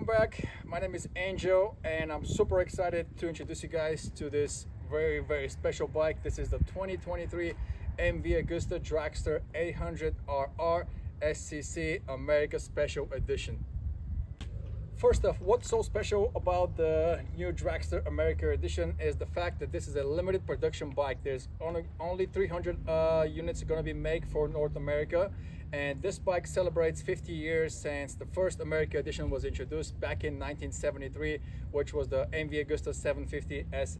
welcome back. My name is Angel and I'm super excited to introduce you guys to this very special bike. This is the 2023 MV Agusta Dragster 800RR SCS America Special Edition. First off, what's so special about the new Dragster America Edition is the fact that this is a limited production bike. There's only 300 units going to be made for North America, and this bike celebrates 50 years since the first America Edition was introduced back in 1973, which was the MV Agusta 750S.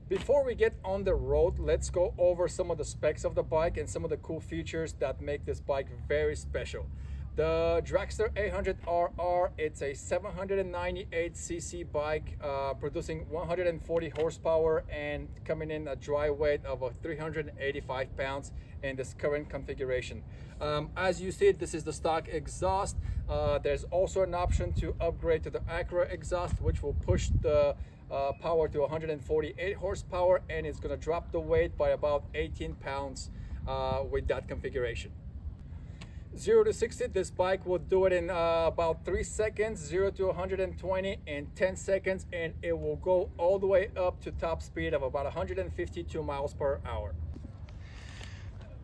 Before we get on the road, let's go over some of the specs of the bike and some of the cool features that make this bike very special. The Dragster 800RR, it's a 798cc bike producing 140 horsepower and coming in a dry weight of 385 pounds in this current configuration. As you see, this is the stock exhaust. There's also an option to upgrade to the Acura exhaust, which will push the power to 148 horsepower, and it's going to drop the weight by about 18 pounds with that configuration. 0 to 60, this bike will do it in about 3 seconds. 0 to 120 in 10 seconds, and it will go all the way up to top speed of about 152 miles per hour.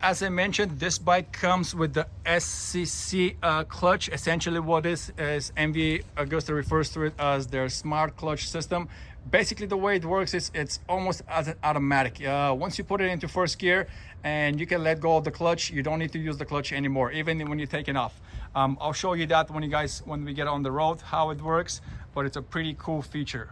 As I mentioned, this bike comes with the SCS clutch. Essentially what is MV Agusta refers to it as their smart clutch system. Basically the way it works is it's almost as an automatic. Once you put it into first gear and you can let go of the clutch, you don't need to use the clutch anymore, even when you're taking off. I'll show you that when we get on the road, how it works, but it's a pretty cool feature.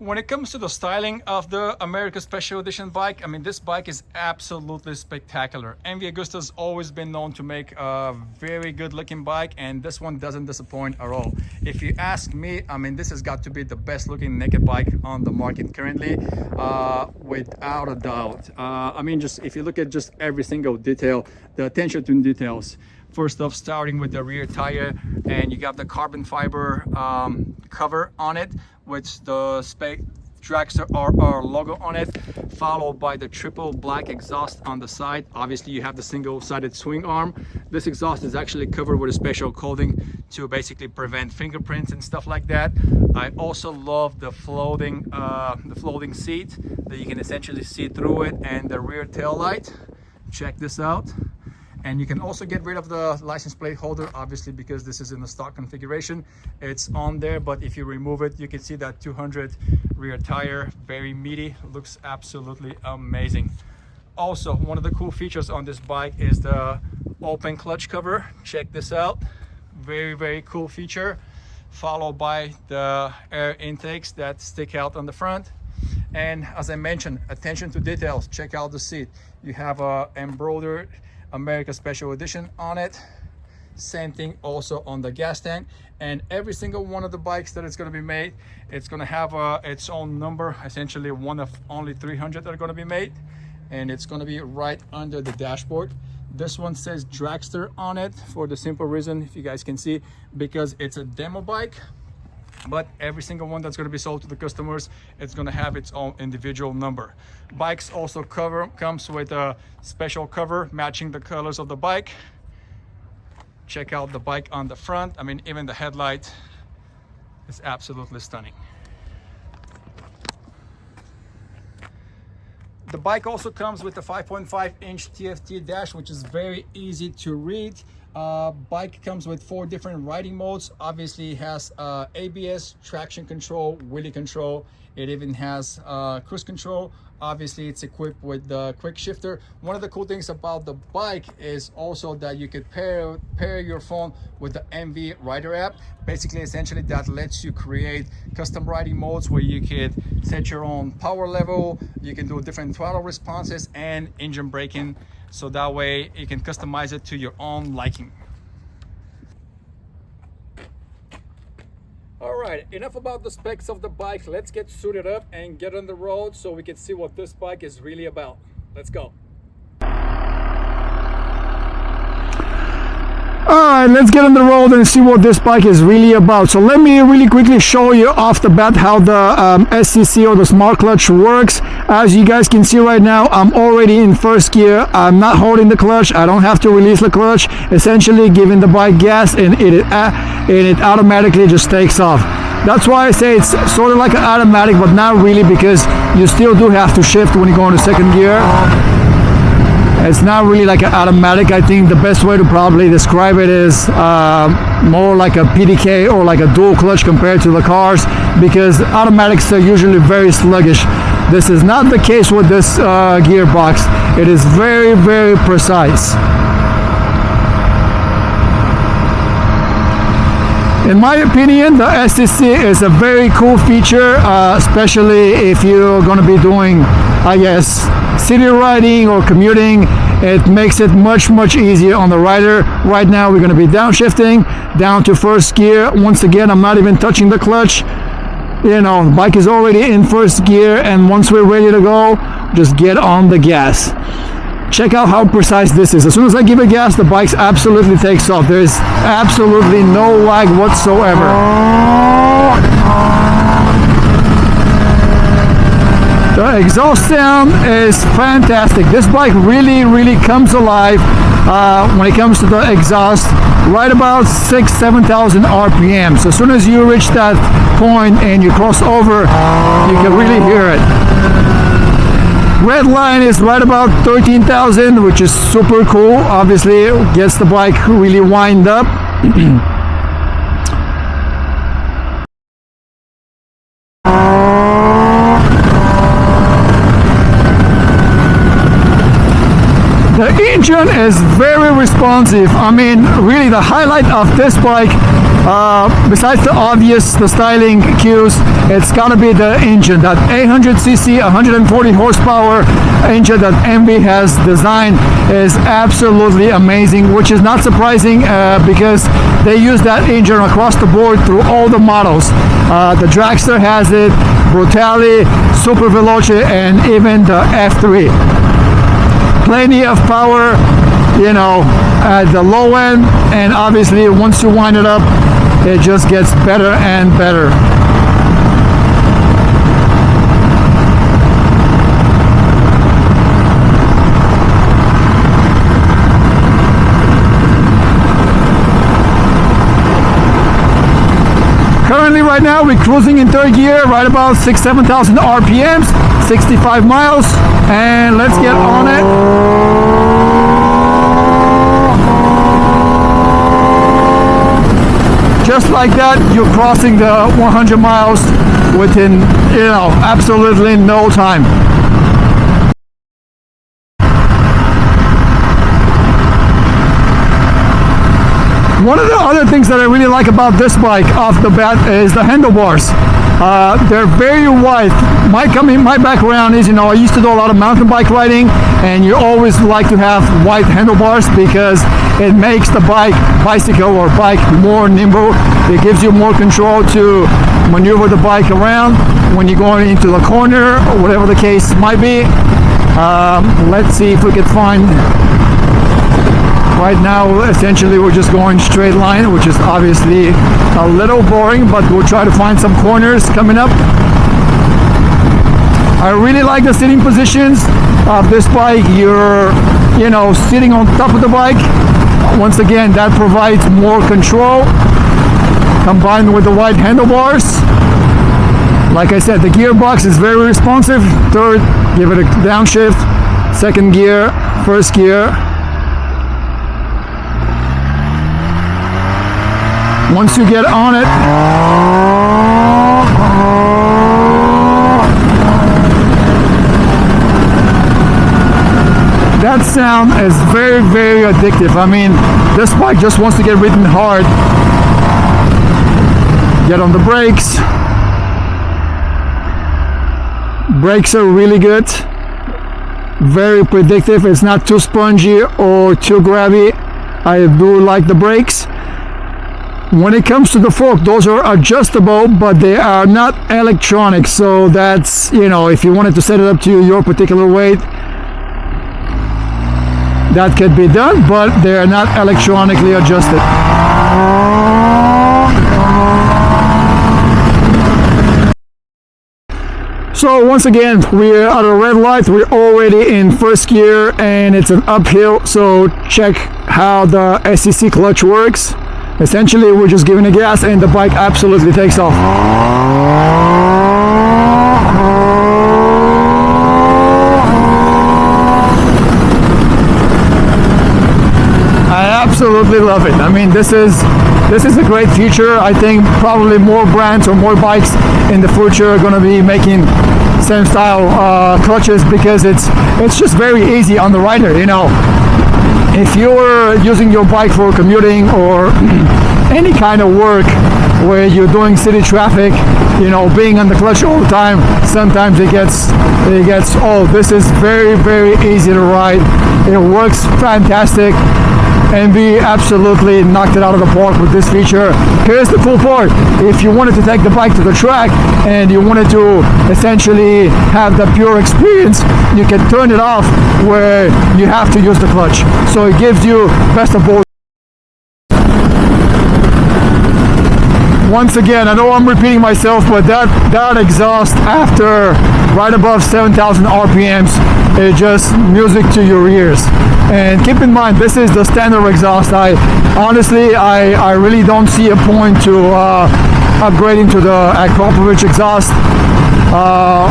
When it comes to the styling of the America Special Edition bike, I mean, this bike is absolutely spectacular. MV Agusta has always been known to make a very good looking bike, and this one doesn't disappoint at all. If you ask me, I mean, this has got to be the best looking naked bike on the market currently, without a doubt. I mean, just if you look at just every single detail, the attention to details. First off, starting with the rear tire, and you got the carbon fiber cover on it with the Dragster RR logo on it, followed by the triple black exhaust on the side. Obviously you have the single-sided swing arm. This exhaust is actually covered with a special coating to basically prevent fingerprints and stuff like that. I also love the floating seat that you can essentially see through it, and the rear tail light. Check this out. And you can also get rid of the license plate holder, obviously, because this is in the stock configuration. It's on there, but if you remove it, you can see that 200 rear tire, very meaty, looks absolutely amazing. Also, one of the cool features on this bike is the open clutch cover. Check this out, very cool feature, followed by the air intakes that stick out on the front. And as I mentioned, attention to details. Check out the seat. You have a embroidered America Special Edition on it. Same thing also on the gas tank, and every single one of the bikes that it's going to be made, it's going to have its own number, essentially one of only 300 that are going to be made, and it's going to be right under the dashboard. This one says Dragster on it for the simple reason, if you guys can see, because it's a demo bike. But every single one that's going to be sold to the customers, it's going to have its own individual number. Bikes also comes with a special cover matching the colors of the bike. Check out the bike on the front. I mean, even the headlight is absolutely stunning. The bike also comes with a 5.5-inch TFT dash, which is very easy to read. Bike comes with 4 different riding modes. Obviously it has ABS, traction control, wheelie control. It even has cruise control. Obviously it's equipped with the quick shifter. One of the cool things about the bike is also that you could pair your phone with the MV Rider app. Basically, essentially that lets you create custom riding modes where you could set your own power level, you can do different throttle responses and engine braking, so that way you can customize it to your own liking. All right, enough about the specs of the bike. Let's get suited up and get on the road so we can see what this bike is really about. Let's go. Alright, let's get on the road and see what this bike is really about. So let me really quickly show you off the bat how the SCC or the smart clutch works. As you guys can see right now, I'm already in first gear. I'm not holding the clutch. I don't have to release the clutch. Essentially giving the bike gas and it automatically just takes off. That's why I say it's sort of like an automatic, but not really, because you still do have to shift when you go into second gear. It's not really like an automatic. I think the best way to probably describe it is more like a PDK or like a dual clutch compared to the cars, because automatics are usually very sluggish. This is not the case with this gearbox. It is very, very precise. In my opinion, the SCC is a very cool feature, especially if you're going to be doing, I guess, city riding or commuting. It makes it much easier on the rider. Right now we're going to be downshifting down to first gear. Once again, I'm not even touching the clutch. You know, the bike is already in first gear, and once we're ready to go, just get on the gas. Check out how precise this is. As soon as I give it gas, the bike absolutely takes off. There is absolutely no lag whatsoever. The exhaust sound is fantastic. This bike really comes alive when it comes to the exhaust, right about 6,000-7,000 RPM. So as soon as you reach that point and you cross over, you can really hear it. Red line is right about 13,000, which is super cool. Obviously, it gets the bike really wind up. The engine is very responsive. I mean, really the highlight of this bike, besides the styling cues, it's gotta be the engine. That 800cc, 140 horsepower engine that MV has designed is absolutely amazing, which is not surprising because they use that engine across the board through all the models. The Dragster has it, Brutale, Super Veloce, and even the F3. Plenty of power, you know, at the low end, and obviously once you wind it up, it just gets better and better. Currently right now we're cruising in third gear, right about 6,000-7,000 RPMs, 65 miles, and let's get on it. Just like that, you're crossing the 100 miles within, you know, absolutely no time. One of the other things that I really like about this bike off the bat is the handlebars. They're very wide. My background is, you know, I used to do a lot of mountain bike riding, and you always like to have wide handlebars because it makes the bicycle or bike more nimble. It gives you more control to maneuver the bike around when you're going into the corner or whatever the case might be. Let's see if we can find. Right now, essentially, we're just going straight line, which is obviously a little boring, but we'll try to find some corners coming up. I really like the sitting positions of this bike. You're, you know, sitting on top of the bike. Once again, that provides more control, combined with the wide handlebars. Like I said, the gearbox is very responsive. Third, give it a downshift. Second gear, first gear. Once you get on it, that sound is very addictive. I mean, this bike just wants to get ridden hard. Get on the brakes. Brakes are really good. Very predictive. It's not too spongy or too grabby. I do like the brakes. When it comes to the fork, those are adjustable, but they are not electronic. So that's, you know, if you wanted to set it up to your particular weight, that could be done, but they're not electronically adjusted. So once again, we're at a red light. We're already in first gear and it's an uphill. So check how the SCC clutch works. Essentially, we're just giving it gas and the bike absolutely takes off. I absolutely love it. I mean, this is a great feature. I think probably more brands or more bikes in the future are going to be making same style clutches, because it's just very easy on the rider. You know, if you're using your bike for commuting or any kind of work where you're doing city traffic, you know, being on the clutch all the time, sometimes it gets old. This is very, very easy to ride. It works fantastic. MV absolutely knocked it out of the park with this feature. Here's the cool part: if you wanted to take the bike to the track and you wanted to essentially have the pure experience, you can turn it off where you have to use the clutch. So it gives you best of both. Once again, I know I'm repeating myself, but that exhaust after right above 7,000 RPMs, it's just music to your ears. And keep in mind, this is the standard exhaust. Honestly, I really don't see a point to upgrading to the Akrapovic exhaust.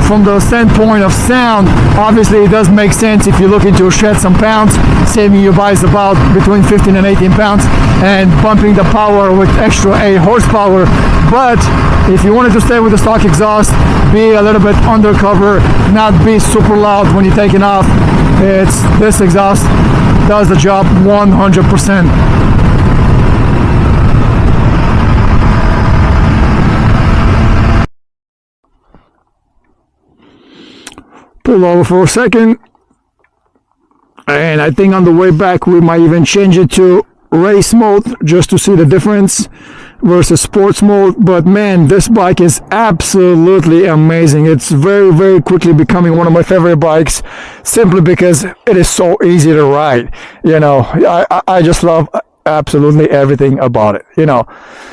From the standpoint of sound, obviously it does make sense if you're looking to shed some pounds, saving your bikes about between 15 and 18 pounds, and bumping the power with extra 8 horsepower. But if you wanted to stay with the stock exhaust, be a little bit undercover, not be super loud when you're taking off, this exhaust does the job 100%. Pull over for a second, and I think on the way back we might even change it to race mode just to see the difference versus sports mode. But man, this bike is absolutely amazing. It's very, very quickly becoming one of my favorite bikes, simply because it is so easy to ride. You know, I just love absolutely everything about it. You know,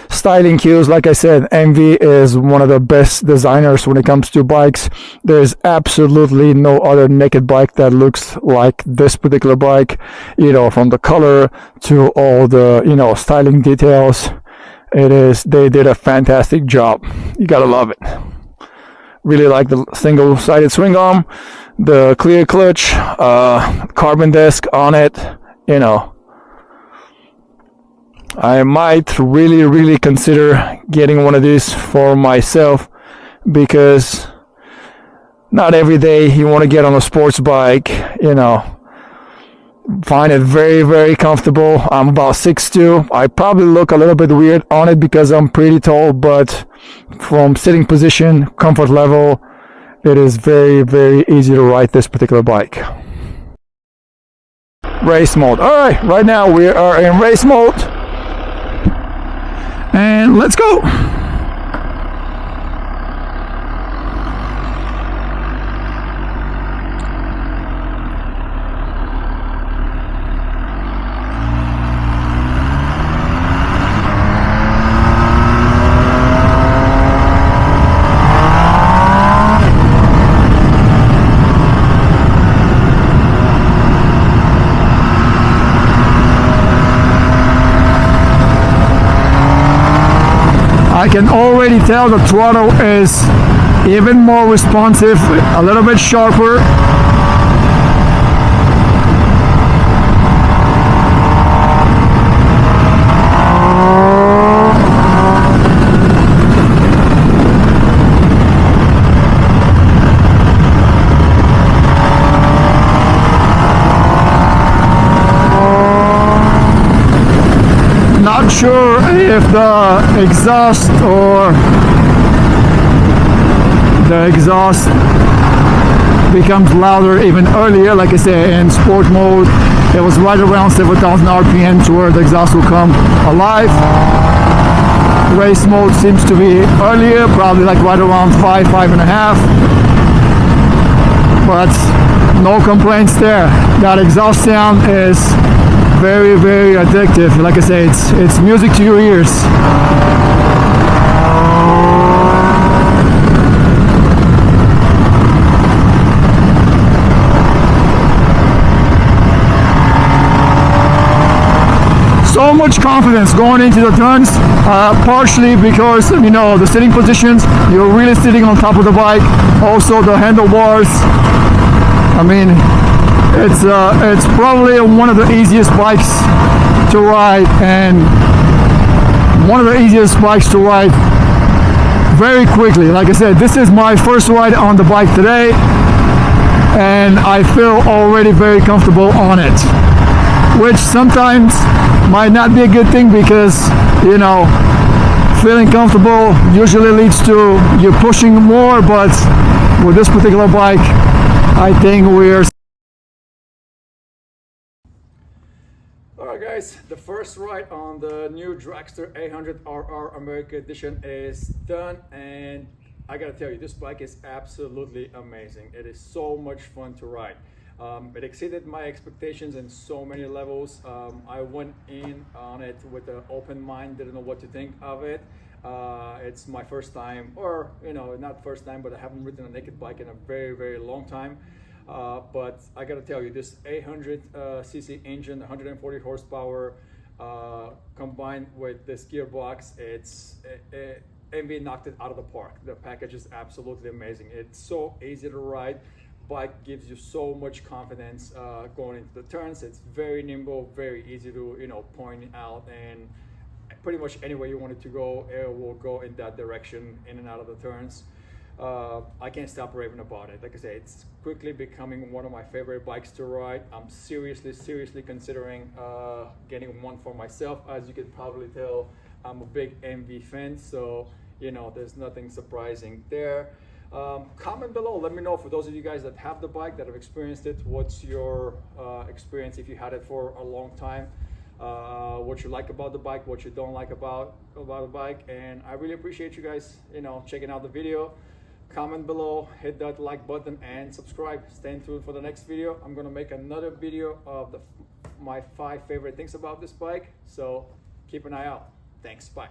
styling cues, like I said, MV is one of the best designers when it comes to bikes. There's absolutely no other naked bike that looks like this particular bike, you know, from the color to all the, you know, styling details. They did a fantastic job. You gotta love it. Really like the single-sided swing arm, the clear clutch, carbon disc on it. You know, I might really consider getting one of these for myself, because not every day you want to get on a sports bike, you know. Find it very, very comfortable. I'm about 6'2". I probably look a little bit weird on it because I'm pretty tall, but from sitting position, comfort level, it is very, very easy to ride this particular bike. Race mode. Alright, right now we are in race mode. And let's go. I can already tell the throttle is even more responsive, a little bit sharper. Not sure if the exhaust becomes louder even earlier. Like I said, in sport mode it was right around 7,000 RPM to where the exhaust will come alive. Race mode seems to be earlier, probably like right around 5.5. But no complaints there. That exhaust sound is very, very addictive. Like I say, it's music to your ears. So much confidence going into the turns, partially because, you know, the sitting positions, you're really sitting on top of the bike. Also the handlebars, I mean, it's probably one of the easiest bikes to ride, and one of the easiest bikes to ride very quickly. Like I said, this is my first ride on the bike today, and I feel already very comfortable on it, which sometimes might not be a good thing, because, you know, feeling comfortable usually leads to you pushing more, but with this particular bike, I think we're... Alright guys, the first ride on the new Dragster 800RR America Edition is done, and I gotta tell you, this bike is absolutely amazing. It is so much fun to ride. It exceeded my expectations in so many levels. I went in on it with an open mind, didn't know what to think of it. It's my first time, or, you know, not first time, but I haven't ridden a naked bike in a very, very long time. But I gotta tell you, this 800cc engine, 140 horsepower, combined with this gearbox, MV knocked it out of the park. The package is absolutely amazing. It's so easy to ride. Bike gives you so much confidence going into the turns. It's very nimble, very easy to, you know, point out, and pretty much anywhere you want it to go, it will go in that direction, in and out of the turns. I can't stop raving about it. Like I say, it's quickly becoming one of my favorite bikes to ride. I'm seriously considering getting one for myself. As you can probably tell, I'm a big MV fan, so, you know, there's nothing surprising there. Comment below, let me know, for those of you guys that have the bike, that have experienced it, what's your experience if you had it for a long time, what you like about the bike, what you don't like about the bike. And I really appreciate you guys, you know, checking out the video. Comment below, hit that like button, and subscribe. Stay tuned for the next video. I'm gonna make another video of my 5 favorite things about this bike, so keep an eye out. Thanks, bye.